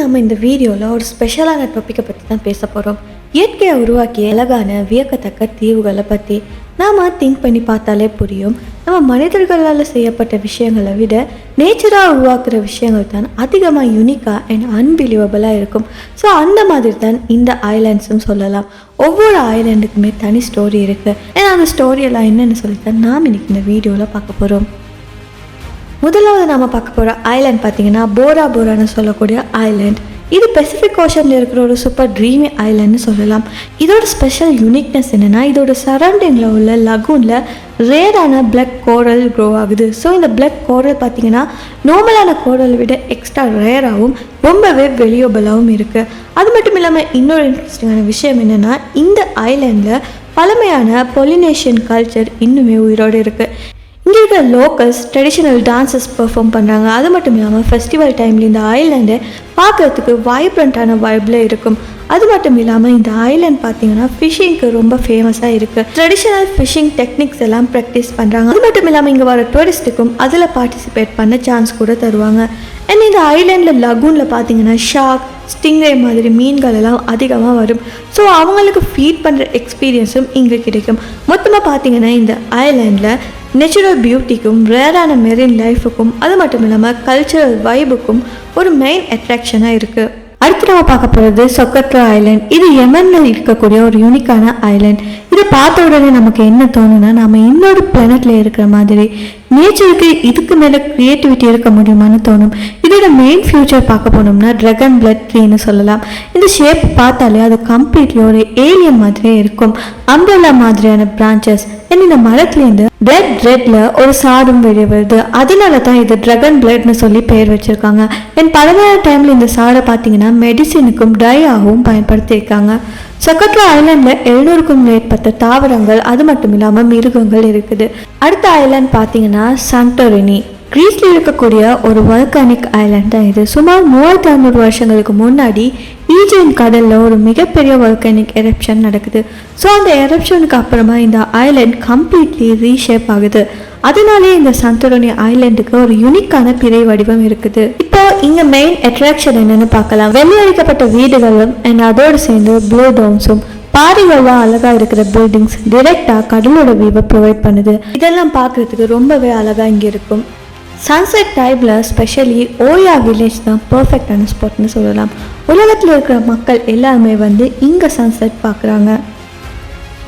நம்ம இந்த வீடியோவில் ஒரு ஸ்பெஷலான டாப்பிக்கை பற்றி தான் பேச போகிறோம். இயற்கையை உருவாக்கிய அழகான வியக்கத்தக்க தீவுகளை பற்றி நாம் திங்க் பண்ணி பார்த்தாலே புரியும். நம்ம மனிதர்களால் செய்யப்பட்ட விஷயங்களை விட நேச்சராக உருவாக்குற விஷயங்கள் தான் அதிகமாக யூனிக்காக அண்ட் அன்பிலீவபிளாக இருக்கும். ஸோ அந்த மாதிரி தான் இந்த ஐலாண்ட்ஸும் சொல்லலாம். ஒவ்வொரு ஐலாண்டுக்குமே தனி ஸ்டோரி இருக்குது. ஏன்னா அந்த ஸ்டோரியெல்லாம் என்னென்னு சொல்லித்தான் நாம் இன்னைக்கு இந்த வீடியோவில் பார்க்க போகிறோம். முதலாவது நாம் பார்க்க போகிற ஐலாண்ட் பார்த்தீங்கன்னா போரா போரான்னு சொல்லக்கூடிய ஐலாண்ட். இது பெசிபிக் ஓஷனில் இருக்கிற ஒரு சூப்பர் ட்ரீமி ஐலாண்ட்னு சொல்லலாம். இதோட ஸ்பெஷல் யூனிக்னஸ் என்னென்னா இதோட சரௌண்டிங்கில் உள்ள லகூனில் ரேரான பிளாக் கோரல் க்ரோ ஆகுது. ஸோ இந்த பிளாக் கோரல் பார்த்தீங்கன்னா நார்மலான கோரலை விட எக்ஸ்ட்ரா ரேராகவும் ரொம்பவே வெலியபிளாகவும் இருக்குது. அது மட்டும் இல்லாமல் இன்னொரு இன்ட்ரெஸ்டிங்கான விஷயம் என்னென்னா இந்த ஐலாண்டில் பழமையான பொலினேஷியன் கல்ச்சர் இன்னுமே உயிரோடு இருக்குது. இங்கே இருக்கிற லோக்கல்ஸ் ட்ரெடிஷ்னல் டான்ஸஸ் பெர்ஃபார்ம் பண்ணுறாங்க. அது மட்டும் இல்லாமல் ஃபெஸ்டிவல் டைமில் இந்த ஐலாண்டை பார்க்குறதுக்கு வைப்ரண்ட்டான வைப்பில் இருக்கும். அது மட்டும் இல்லாமல் இந்த ஐலாண்ட் பார்த்தீங்கன்னா ஃபிஷிங்க்கு ரொம்ப ஃபேமஸாக இருக்குது. ட்ரெடிஷ்னல் ஃபிஷிங் டெக்னிக்ஸ் எல்லாம் ப்ராக்டிஸ் பண்ணுறாங்க. அது மட்டும் இல்லாமல் இங்கே வர டூரிஸ்ட்டுக்கும் அதில் பார்ட்டிசிபேட் பண்ண சான்ஸ் கூட தருவாங்க. அண்ட் இந்த ஐலாண்டில் லகூனில் பார்த்தீங்கன்னா ஷார்க், ஸ்டிங்ரே மாதிரி மீன்கள் எல்லாம் அதிகமாக வரும். ஸோ அவங்களுக்கு ஃபீட் பண்ணுற எக்ஸ்பீரியன்ஸும் இங்கே கிடைக்கும். மொத்தமாக பார்த்தீங்கன்னா இந்த ஐலாண்டில் நேச்சுரல் பியூட்டிக்கும் ரேரான மெரின் லைஃபுக்கும் அது மட்டும் இல்லாமல் கல்ச்சரல் வைபுக்கும் ஒரு மெயின் அட்ராக்ஷனாக இருக்குது. அடுத்து நம்ம பார்க்க போகிறது சொக்கத்ரா ஐலாண்ட். இது யெமனில் இருக்கக்கூடிய ஒரு யூனிக்கான ஐலாண்ட். இதை பார்த்த உடனே நமக்கு என்ன தோணுன்னா நம்ம இன்னொரு பிளானட்ல இருக்கிற மாதிரி நேச்சருக்கு இதுக்கு மேலே க்ரியேட்டிவிட்டி இருக்க முடியுமான்னு தோணும். இதோட மெயின் ஃபியூச்சர் பார்க்க போனோம்னா ட்ராகன் பிளட் ட்ரீன்னு சொல்லலாம். இந்த ஷேப் பார்த்தாலே அது கம்ப்ளீட்லி ஒரு ஏலியன் மாதிரியே இருக்கும். அம்பரலா மாதிரியான பிரான்ச்சஸ். இந்த மரத்துலேருந்து பிளட் ரெட்ல ஒரு சாடும் வெளியே வருது. அதனால தான் இது ட்ராகன் பிளட்னு சொல்லி பெயர் வச்சிருக்காங்க. என் பழமையான டைம்ல இந்த சாடை பார்த்தீங்கன்னா மெடிசினுக்கும் டையாகவும் பயன்படுத்தியிருக்காங்க. சொக்கத்ரா ஐலாண்டில் 700க்கும் மேற்பட்ட தாவரங்கள் அது மட்டும் இல்லாமல் மிருகங்கள் இருக்குது. அடுத்த ஐலாண்ட் பார்த்தீங்கன்னா சாண்டோரினி. கிரீஸில் இருக்கக்கூடிய ஒரு வல்கானிக் ஐலாண்ட் தான் இது. சுமார் 3500 வருஷங்களுக்கு முன்னாடி ஈஜியன் கடலில் ஒரு மிகப்பெரிய வல்கானிக் எரப்ஷன் நடக்குது. ஸோ அந்த எரப்ஷனுக்கு அப்புறமா இந்த ஐலாண்ட் கம்ப்ளீட்லி ரீஷேப் ஆகுது. அதனாலே இந்த சாண்டோரினி ஐலாண்டுக்கு ஒரு யூனிக்கான பிறை வடிவம் இருக்குது. இப்போ இங்கே மெயின் அட்ராக்ஷன் என்னன்னு பார்க்கலாம். வெள்ளையடிக்கப்பட்ட வீடுகளும் அண்ட் அதோடு சேர்ந்து ப்ளூ டவுன்ஸும் பாறைகள்லாம் அழகாக இருக்கிற பில்டிங்ஸ் டிரெக்டாக கடலோட வியூவை ப்ரொவைட் பண்ணுது. இதெல்லாம் பார்க்குறதுக்கு ரொம்பவே அழகாக இங்கே இருக்கும். சன்செட் டைமில் ஸ்பெஷலி ஓயா வில்லேஜ் தான் பர்ஃபெக்டான ஸ்பாட்னு சொல்லலாம். உலகத்தில் இருக்கிற மக்கள் எல்லாருமே வந்து இங்கே சன்செட் பார்க்குறாங்க.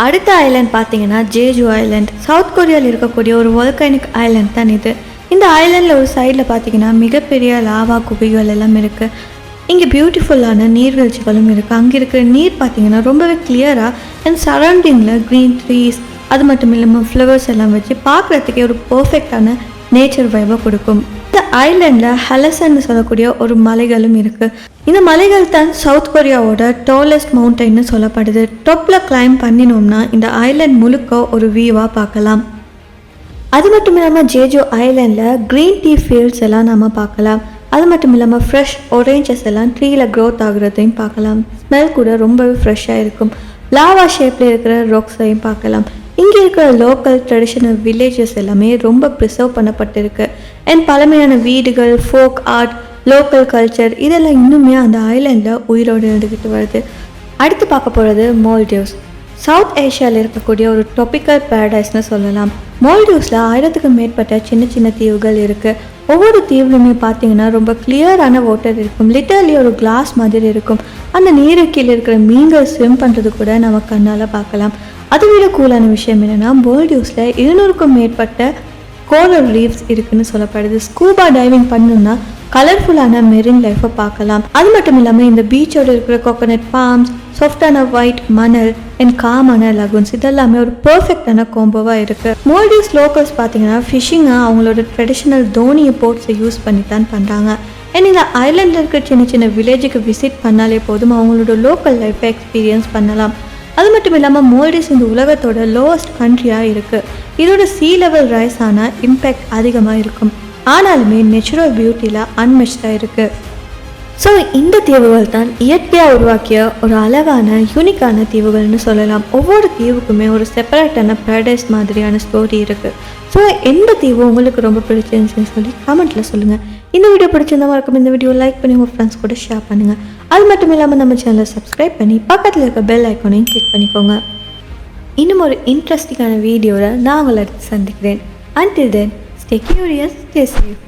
அடுத்த ஐலாண்ட் பார்த்தீங்கன்னா ஜேஜு ஐலாண்ட். சவுத் கொரியாவில் இருக்கக்கூடிய ஒரு வால்கானிக் ஐலாண்ட் தான் இது. இந்த ஐலாண்டில் ஒரு சைடில் பார்த்தீங்கன்னா மிகப்பெரிய லாவா குகைகள் எல்லாம் இருக்குது. இங்கே பியூட்டிஃபுல்லான நீர்வீழ்ச்சிகளும் இருக்குது. அங்கே இருக்கிற நீர் பார்த்தீங்கன்னா ரொம்பவே கிளியராக அண்ட் சரௌண்டிங்கில் க்ரீன் ட்ரீஸ் அது மட்டும் இல்லாமல் ஃப்ளவர்ஸ் எல்லாம் வச்சு பார்க்குறதுக்கே ஒரு பர்ஃபெக்டான நேச்சர் வைபை கொடுக்கும். இந்த ஐலாண்டில் ஹலசன்னு சொல்லக்கூடிய ஒரு மலைகளும் இருக்குது. இந்த மலைகள் தான் சவுத் கொரியாவோட டாலஸ்ட் மவுண்டைன்னு சொல்லப்படுது. டாப்பில் கிளைம் பண்ணினோம்னா இந்த ஐலாண்ட் முழுக்க ஒரு வியூவாக பார்க்கலாம். அது மட்டும் இல்லாமல் ஜேஜோ ஐலாண்டில் க்ரீன் டீ ஃபீல்ட்ஸ் எல்லாம் நம்ம பார்க்கலாம். அது மட்டும் இல்லாமல் ஃப்ரெஷ் ஒரேஞ்சஸ் எல்லாம் ட்ரீயில் க்ரோத் ஆகுறதையும் பார்க்கலாம். ஸ்மெல் கூட ரொம்பவே ஃப்ரெஷ்ஷாக இருக்கும். லாவா ஷேப்பில் இருக்கிற ராக்ஸையும் பார்க்கலாம். இங்கே இருக்கிற லோக்கல் ட்ரெடிஷ்னல் வில்லேஜஸ் எல்லாமே ரொம்ப ப்ரிசர்வ் பண்ணப்பட்டிருக்கு. அண்ட் பழமையான வீடுகள், ஃபோக் ஆர்ட், லோக்கல் கல்ச்சர் இதெல்லாம் இன்னுமே அந்த ஐலாண்டில் உயிரோடு இருந்துக்கிட்டு வருது. அடுத்து பார்க்க போகிறது மால்டீவ்ஸ். சவுத் ஏஷியாவில் இருக்கக்கூடிய ஒரு ட்ராபிக்கல் பேரடைஸ்னு சொல்லலாம். மால்டீவ்ஸில் 1000க்கும் மேற்பட்ட சின்ன சின்ன தீவுகள் இருக்குது. ஒவ்வொரு தீவுலையுமே பார்த்தீங்கன்னா ரொம்ப கிளியரான வாட்டர் இருக்கும். லிட்டர்லி ஒரு கிளாஸ் மாதிரி இருக்கும். அந்த நீருக்கீழே இருக்கிற மீன்கள் ஸ்விம் பண்ணுறது கூட நம்ம கண்ணால் பார்க்கலாம். அதை விட கூலான விஷயம் என்னென்னா மால்டீவ்ஸில் 200க்கும் மேற்பட்ட கோரல் ரீஃப்ஸ் இருக்குன்னு சொல்லப்படுது. ஸ்கூபா டைவிங் பண்ணணும்னா கலர்ஃபுல்லான மெரின் லைஃப்பை பார்க்கலாம். அது மட்டும் இல்லாமல் இந்த பீச்சோடு இருக்கிற கோகோனட் பாம்ஸ், சாஃப்டான ஒயிட் மணல் அண்ட் காமான லகூன்ஸ் இதெல்லாமே ஒரு பர்ஃபெக்டான காம்போவாக இருக்குது. மால்டீவ்ஸ் லோக்கல்ஸ் பார்த்தீங்கன்னா ஃபிஷிங்கை அவங்களோட ட்ரெடிஷ்னல் தோனியை போட்ஸை யூஸ் பண்ணி தான் பண்ணுறாங்க. அண்ட் இந்த ஐலாண்டில் இருக்கிற சின்ன சின்ன வில்லேஜுக்கு விசிட் பண்ணாலே போதும் அவங்களோட லோக்கல் லைஃப்பை எக்ஸ்பீரியன்ஸ் பண்ணலாம். அது மட்டும் இல்லாமல் மால்டீவ்ஸ் இந்த உலகத்தோட லோவஸ்ட் கண்ட்ரியாக இருக்குது. இதோட சீ லெவல் ரைஸ் ஆனால் இம்பேக்ட் அதிகமாக இருக்கும். ஆனாலுமே நேச்சுரல் பியூட்டியில் அன்மெச்சாக இருக்குது. ஸோ இந்த தீவுகள் தான் இயற்கையாக உருவாக்கிய ஒரு அழகான யூனிக்கான தீவுகள்னு சொல்லலாம். ஒவ்வொரு தீவுக்குமே ஒரு செப்பரேட்டான பேரடைஸ் மாதிரியான ஸ்டோரி இருக்குது. ஸோ எந்த தீவு உங்களுக்கு ரொம்ப பிடிச்சிருந்துச்சுன்னு சொல்லி கமெண்ட்டில் சொல்லுங்கள். இந்த வீடியோ பிடிச்சிருந்தா மறக்காம இந்த வீடியோ லைக் பண்ணி உங்கள் ஃப்ரெண்ட்ஸ் கூட ஷேர் பண்ணுங்கள். அது மட்டும் இல்லாமல் நம்ம சேனலை சப்ஸ்கிரைப் பண்ணி பக்கத்தில் இருக்க பெல் ஐக்கானையும் கிளிக் பண்ணிக்கோங்க. இன்னும் ஒரு இன்ட்ரெஸ்டிங்கான வீடியோவில் நான் உங்களை அடுத்து சந்திக்கிறேன். Until then, stay curious, stay safe.